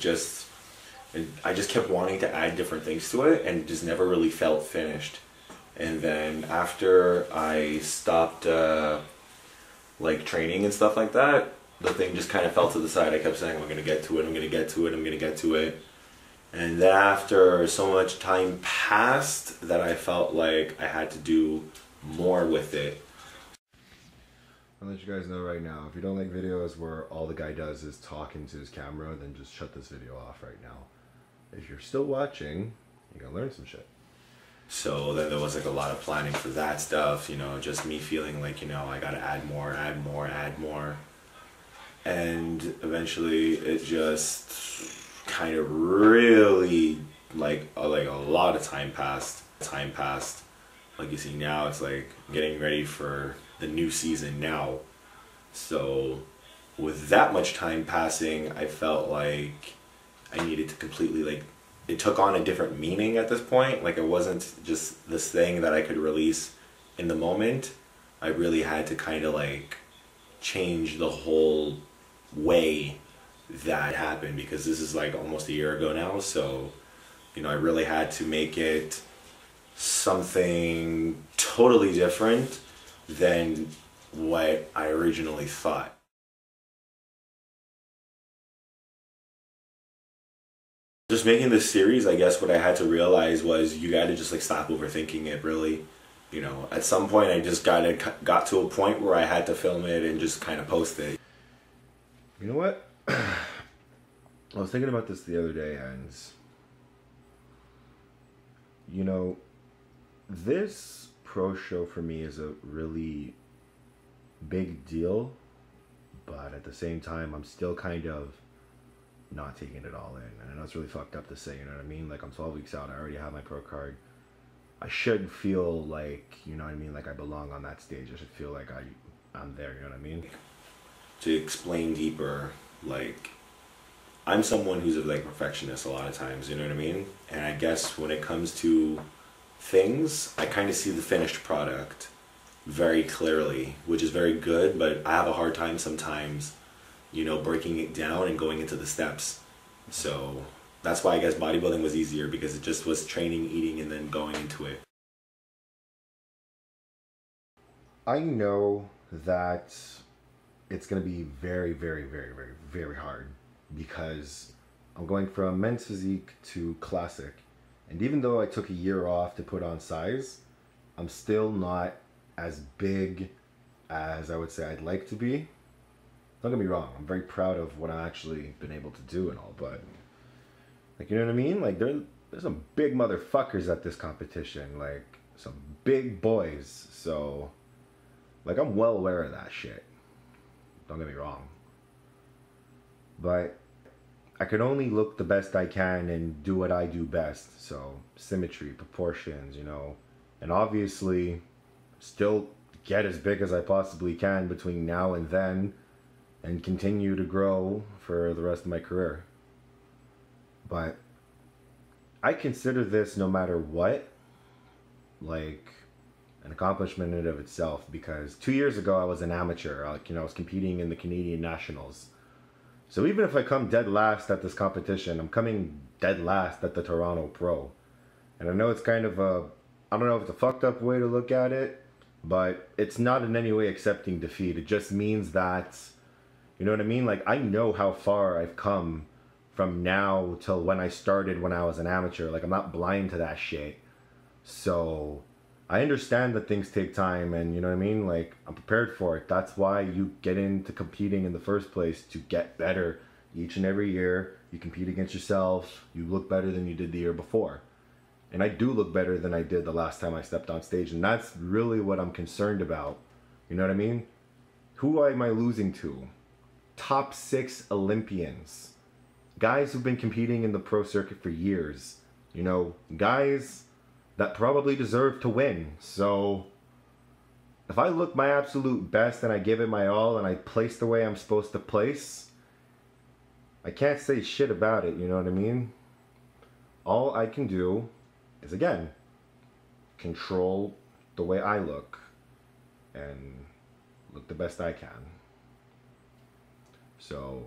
just, I just kept wanting to add different things to it, and it just never really felt finished. And then after I stopped like training and stuff like that, the thing just kind of fell to the side. I kept saying, I'm gonna get to it, I'm gonna get to it, I'm gonna get to it. And then after so much time passed that I felt like I had to do more with it. I'll let you guys know right now, if you don't like videos where all the guy does is talk into his camera, then just shut this video off right now. If you're still watching, you're gonna learn some shit. So then there was like a lot of planning for that stuff, you know, just me feeling like, you know, I gotta add more. And eventually it just kind of really, like a lot of time passed. Like you see now, it's like getting ready for the new season now. So with that much time passing, I felt like I needed to completely, like, it took on a different meaning at this point. Like, it wasn't just this thing that I could release in the moment. I really had to kind of like change the whole way that happened, because this is like almost a year ago now. So, you know, I really had to make it something totally different than what I originally thought. Just making this series, I guess what I had to realize was you got to just like stop overthinking it, really. You know, at some point I just got to a point where I had to film it and just kind of post it. You know what? I was thinking about this the other day, and you know, this pro show for me is a really big deal, but at the same time I'm still kind of not taking it all in. And I know it's really fucked up to say, you know what I mean? Like, I'm 12 weeks out, I already have my pro card. I should feel like, you know what I mean, like I belong on that stage. I should feel like I'm there, you know what I mean? To explain deeper, like, I'm someone who's a like perfectionist a lot of times, you know what I mean? And I guess when it comes to things, I kind of see the finished product very clearly, which is very good, but I have a hard time sometimes, you know, breaking it down and going into the steps. So that's why I guess bodybuilding was easier, because it just was training, eating, and then going into it. I know that it's going to be very, very, very, very, very hard, because I'm going from men's physique to classic. And even though I took a year off to put on size, I'm still not as big as I would say I'd like to be. Don't get me wrong, I'm very proud of what I've actually been able to do and all, but like, you know what I mean? Like, there's some big motherfuckers at this competition, like some big boys. So like, I'm well aware of that shit. Don't get me wrong. But I can only look the best I can and do what I do best. So symmetry, proportions, you know, and obviously still get as big as I possibly can between now and then, and continue to grow for the rest of my career. But I consider this, no matter what, like an accomplishment in and of itself, because 2 years ago I was an amateur. Like, you know, I was competing in the Canadian Nationals. So even if I come dead last at this competition, I'm coming dead last at the Toronto Pro. And I know it's kind of a, I don't know if it's a fucked up way to look at it, but it's not in any way accepting defeat. It just means that, you know what I mean? Like, I know how far I've come from now till when I started when I was an amateur. Like, I'm not blind to that shit. So I understand that things take time, and you know what I mean? Like, I'm prepared for it. That's why you get into competing in the first place, to get better each and every year. You compete against yourself. You look better than you did the year before. And I do look better than I did the last time I stepped on stage. And that's really what I'm concerned about. You know what I mean? Who am I losing to? Top 6 Olympians. Guys who've been competing in the pro circuit for years. You know, guys that probably deserve to win. So if I look my absolute best and I give it my all and I place the way I'm supposed to place, I can't say shit about it, you know what I mean? All I can do is, again, control the way I look and look the best I can. So